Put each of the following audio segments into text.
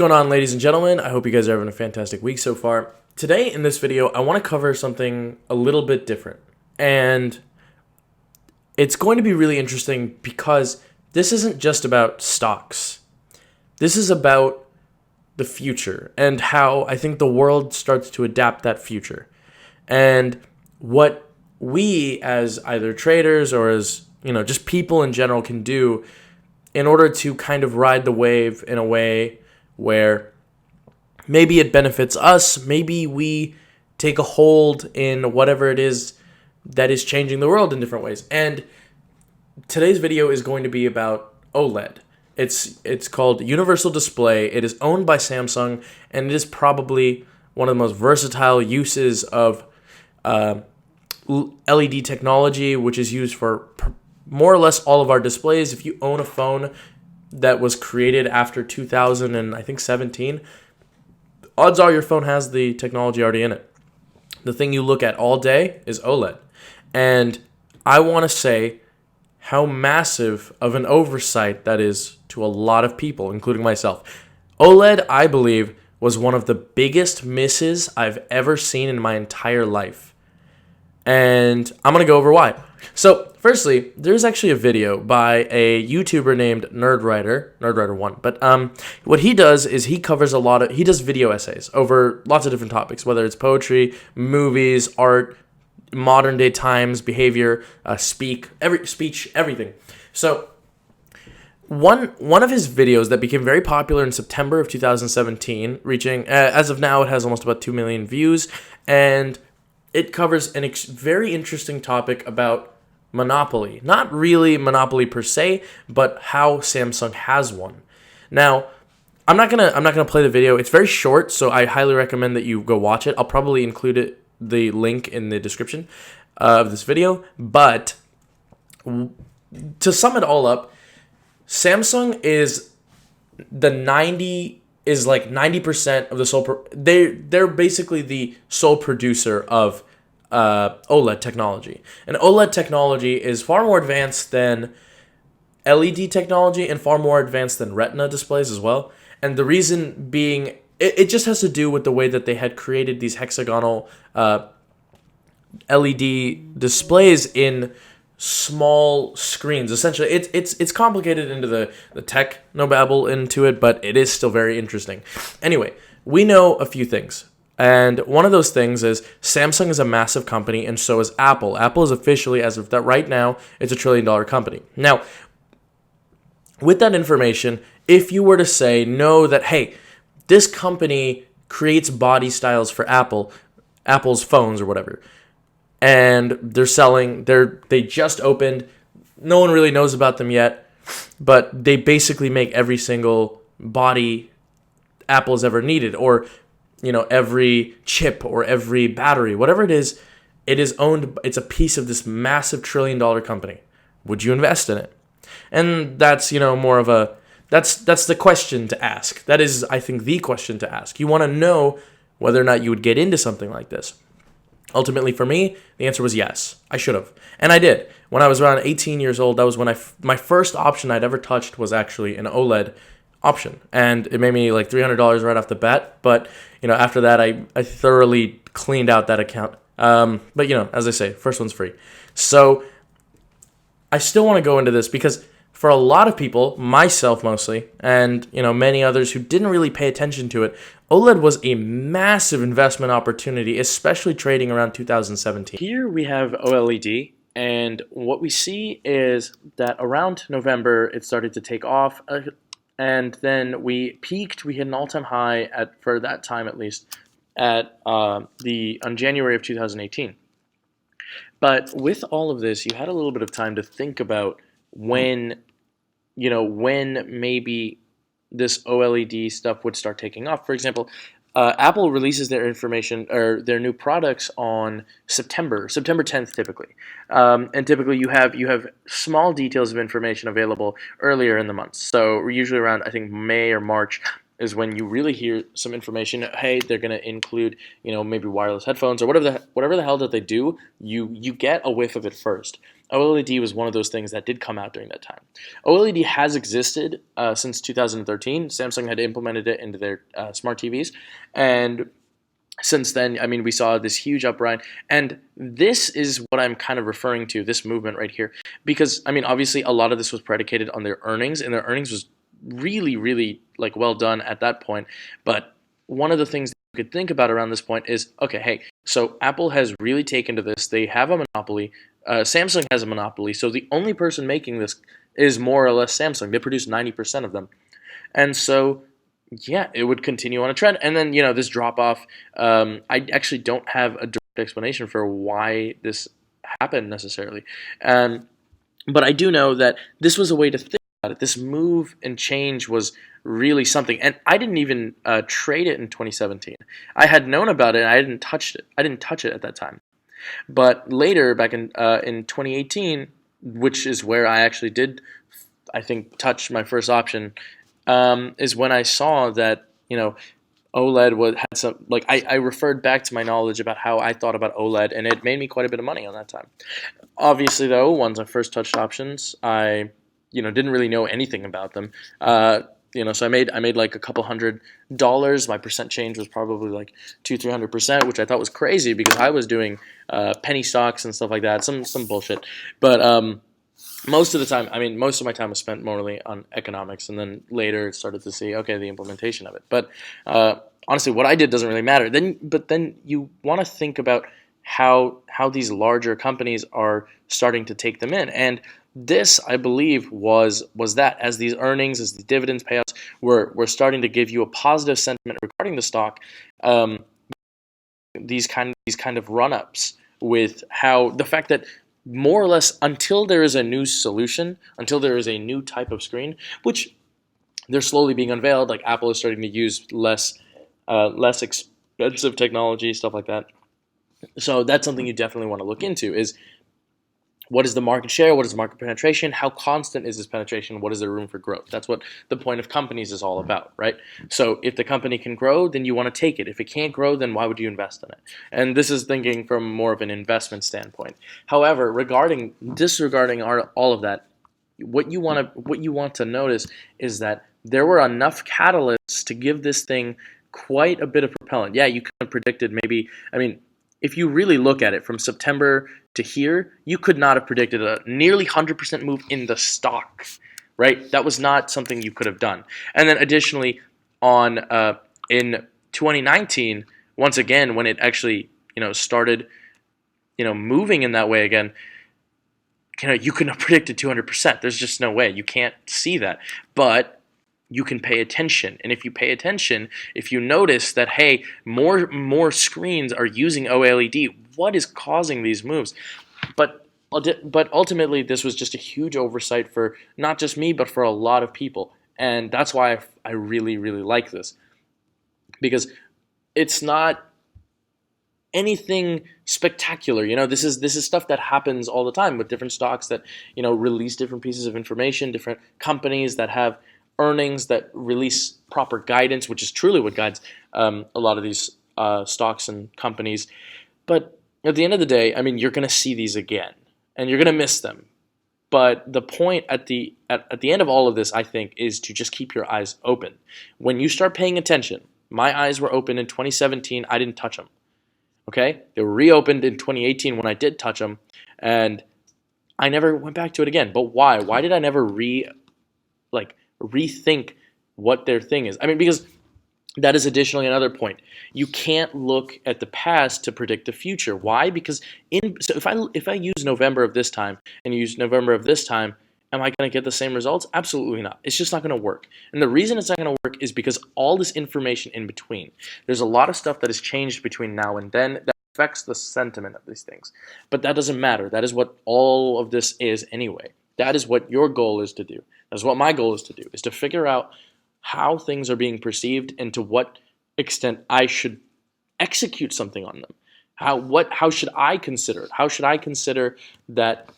What's going on, ladies and gentlemen? I hope you guys are having a fantastic week so far. Today in this video, I want to cover something a little bit different. And it's going to be really interesting because this isn't just about stocks. This is about the future and how I think the world starts to adapt that future. And what we as either traders or as, just people in general can do in order to kind of ride the wave in a way where maybe it benefits us, maybe we take a hold in whatever it is that is changing the world in different ways. And today's video is going to be about OLED. It's called Universal Display. It is owned by Samsung, and it is probably one of the most versatile uses of LED technology, which is used for more or less all of our displays. If you own a phone that was created after 2017, odds are your phone has the technology already in it. The thing you look at all day is OLED. And I want to say how massive of an oversight that is to a lot of people, including myself. OLED, I believe, was one of the biggest misses I've ever seen in my entire life. And I'm going to go over why. So, firstly, there's actually a video by a YouTuber named Nerdwriter1. But what he does is he covers he does video essays over lots of different topics, whether it's poetry, movies, art, modern day times, behavior, speech, everything. So, one of his videos that became very popular in September of 2017, reaching, as of now, it has almost about 2 million views, and it covers a very interesting topic about monopoly. Not really monopoly per se, but how Samsung has one. Now, I'm not gonna play the video. It's very short, so I highly recommend that you go watch it. I'll probably include the link in the description of this video. But to sum it all up, Samsung is like 90% of the sole. They're basically the sole producer of OLED technology, and OLED technology is far more advanced than LED technology and far more advanced than Retina displays as well. And the reason being, it just has to do with the way that they had created these hexagonal LED displays in small screens. Essentially, it's complicated into the tech, no babble into it, but it is still very interesting. Anyway, we know a few things. And one of those things is Samsung is a massive company, and so is Apple. Apple is officially, as of that right now, it's $1 trillion company. Now, with that information, if you were to say no, that hey, this company creates body styles for Apple's phones or whatever, and they just opened, no one really knows about them yet, but they basically make every single body Apple's ever needed, or every chip or every battery, whatever it is owned, it's a piece of this massive $1 trillion company. Would you invest in it? And that's, more of that's the question to ask. That is, I think, the question to ask. You want to know whether or not you would get into something like this. Ultimately, for me, the answer was yes. I should have. And I did. When I was around 18 years old, that was when my first option I'd ever touched was actually an OLED option. And it made me like $300 right off the bat. But, after that, I thoroughly cleaned out that account. But, as I say, first one's free. So I still want to go into this because for a lot of people, myself mostly, and, many others who didn't really pay attention to it, OLED was a massive investment opportunity, especially trading around 2017. Here we have OLED, and what we see is that around November, it started to take off, and then we peaked. We hit an all-time high for that time at least, on January of 2018. But with all of this, you had a little bit of time to think about when maybe this OLED stuff would start taking off. For example, Apple releases their information or their new products on September 10th typically, and typically you have small details of information available earlier in the month. So usually around, I think, May or March is when you really hear some information. Hey, they're going to include maybe wireless headphones or whatever the hell that they do. You get a whiff of it first. OLED was one of those things that did come out during that time. OLED has existed since 2013. Samsung had implemented it into their smart TVs, and since then, I mean, we saw this huge uprise, and this is what I'm kind of referring to, this movement right here, because I mean, obviously, a lot of this was predicated on their earnings, and their earnings was really, really like well done at that point. But one of the things that you could think about around this point is, okay, hey, so Apple has really taken to this. They have a monopoly. Samsung has a monopoly, so the only person making this is more or less Samsung. They produce 90% of them, and so yeah, it would continue on a trend. And then, this drop off, I actually don't have a direct explanation for why this happened necessarily. But I do know that this was a way to think about it. This move and change was really something. And I didn't even trade it in 2017. I had known about it and I didn't touch it. I didn't touch it at that time. But later, back in 2018, which is where I actually did, I think, touch my first option, is when I saw that OLED had some, like, I referred back to my knowledge about how I thought about OLED, and it made me quite a bit of money on that time. Obviously, though, once I first touched options, I didn't really know anything about them. So I made like a couple $100. My percent change was probably like 200-300%, which I thought was crazy because I was doing penny stocks and stuff like that, some bullshit. But most of the time, most of my time was spent morally on economics, and then later started to see, okay, the implementation of it. But honestly, what I did doesn't really matter. But then you want to think about how these larger companies are starting to take them in, and this, I believe, was that as these earnings, as the dividends payouts were starting to give you a positive sentiment regarding the stock, these kind of run-ups with how the fact that more or less until there is a new solution, until there is a new type of screen, which they're slowly being unveiled, like Apple is starting to use less expensive technology, stuff like that. So that's something you definitely want to look into is what is the market share, what is the market penetration, how constant is this penetration, what is there room for growth? That's what the point of companies is all about, right? So if the company can grow, then you want to take it. If it can't grow, then why would you invest in it? And this is thinking from more of an investment standpoint. However, disregarding all of that, what you want to notice is that there were enough catalysts to give this thing quite a bit of propellant. Yeah, you could have predicted maybe, if you really look at it from September to here, you could not have predicted a nearly 100% move in the stock, right? That was not something you could have done. And then additionally, in 2019, once again, when it actually started moving in that way again, you couldn't have predicted 200%. There's just no way. You can't see that. But you can pay attention, and if you pay attention, if you notice that, hey, more screens are using OLED, what is causing these moves? But ultimately, this was just a huge oversight for not just me, but for a lot of people, and that's why I really, really like this, because it's not anything spectacular. This is stuff that happens all the time with different stocks that release different pieces of information, different companies that have earnings that release proper guidance, which is truly what guides a lot of these stocks and companies. But at the end of the day, you're going to see these again, and you're going to miss them. But the point at the end of all of this, I think, is to just keep your eyes open. When you start paying attention, my eyes were open in 2017. I didn't touch them. Okay, they were reopened in 2018 when I did touch them, and I never went back to it again. But why? Why did I never rethink what their thing is? Because that is additionally another point. You can't look at the past to predict the future. Why? Because if I use November of this time and use November of this time, am I going to get the same results? Absolutely not. It's just not going to work. And the reason it's not going to work is because all this information in between. There's a lot of stuff that has changed between now and then that affects the sentiment of these things. But that doesn't matter. That is what all of this is anyway. That is what your goal is to do. That's what my goal is to do, is to figure out how things are being perceived and to what extent I should execute something on them. How should I consider it? How should I consider that,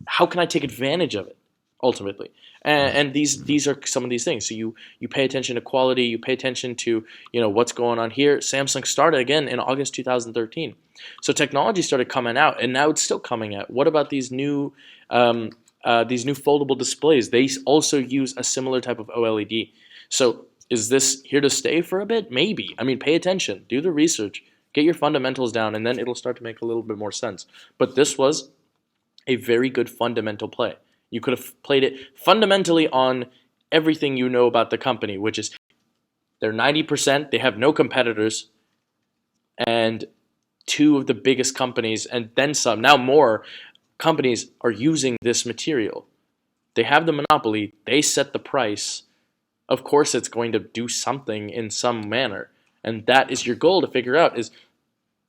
how can I take advantage of it ultimately? And these are some of these things. So you pay attention to quality, you pay attention to what's going on here. Samsung started again in August 2013, so technology started coming out, and now it's still coming out. What about these new foldable displays? They also use a similar type of OLED. So is this here to stay for a bit? Maybe. I mean, pay attention, do the research, get your fundamentals down, and then it'll start to make a little bit more sense. But this was a very good fundamental play. You could have played it fundamentally on everything you know about the company, which is they're 90%, they have no competitors, and two of the biggest companies, and then some, now more companies are using this material. They have the monopoly, they set the price. Of course it's going to do something in some manner. And that is your goal to figure out is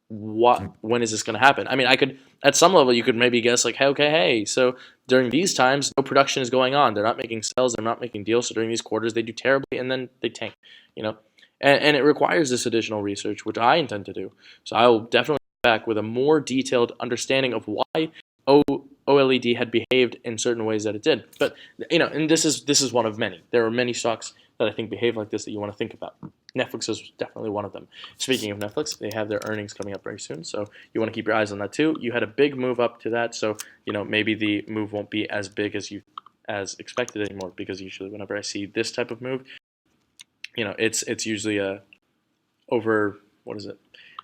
when is this going to happen? I mean, I could, at some level, you could maybe guess like, hey, so during these times, no production is going on. They're not making sales, they're not making deals. So during these quarters, they do terribly, and then they tank, and it requires this additional research, which I intend to do. So I will definitely come back with a more detailed understanding of why OLED had behaved in certain ways that it did. But and this is one of many. There are many stocks that I think behave like this that you want to think about. Netflix is definitely one of them. Speaking of Netflix, they have their earnings coming up very soon, so you want to keep your eyes on that too. You had a big move up to that, so maybe the move won't be as big as expected anymore, because usually whenever I see this type of move, it's usually over, what is it?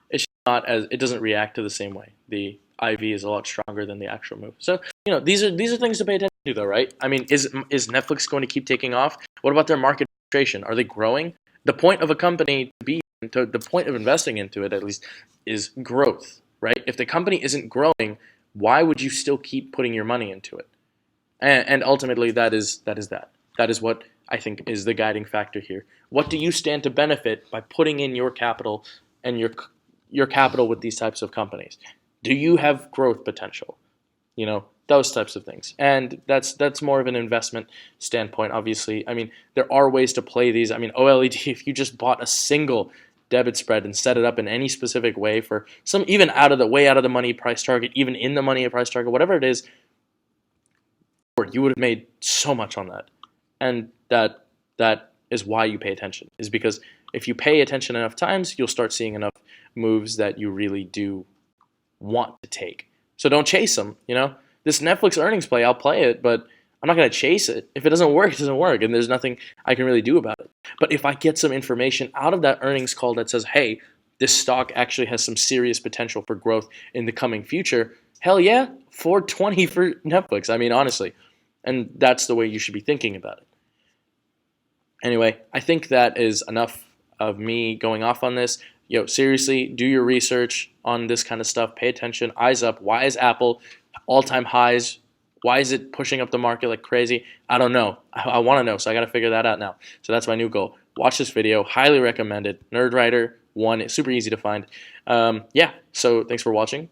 It's not as, it doesn't react to the same way. The IV is a lot stronger than the actual move. So, these are things to pay attention to though, right? I mean, is Netflix going to keep taking off? What about their market penetration? Are they growing? The point of a company the point of investing into it, at least, is growth, right? If the company isn't growing, why would you still keep putting your money into it? And ultimately, that is that. That is what I think is the guiding factor here. What do you stand to benefit by putting in your capital and your capital with these types of companies? Do you have growth potential? Those types of things. And that's more of an investment standpoint, obviously. I mean, there are ways to play these. I mean, OLED, if you just bought a single debit spread and set it up in any specific way for some, even out of the money price target, even in the money price target, whatever it is, you would have made so much on that. And that is why you pay attention, is because if you pay attention enough times, you'll start seeing enough moves that you really do want to take. So don't chase them, This Netflix earnings play, I'll play it, but I'm not going to chase it. If it doesn't work, it doesn't work, and there's nothing I can really do about it. But if I get some information out of that earnings call that says, hey, this stock actually has some serious potential for growth in the coming future, hell yeah, 420 for Netflix. I mean, honestly. And that's the way you should be thinking about it. Anyway, I think that is enough of me going off on this. Seriously, do your research on this kind of stuff. Pay attention. Eyes up. Why is Apple all-time highs? Why is it pushing up the market like crazy? I don't know. I want to know, so I got to figure that out now. So that's my new goal. Watch this video. Highly recommended. Nerdwriter 1. It's super easy to find. So thanks for watching.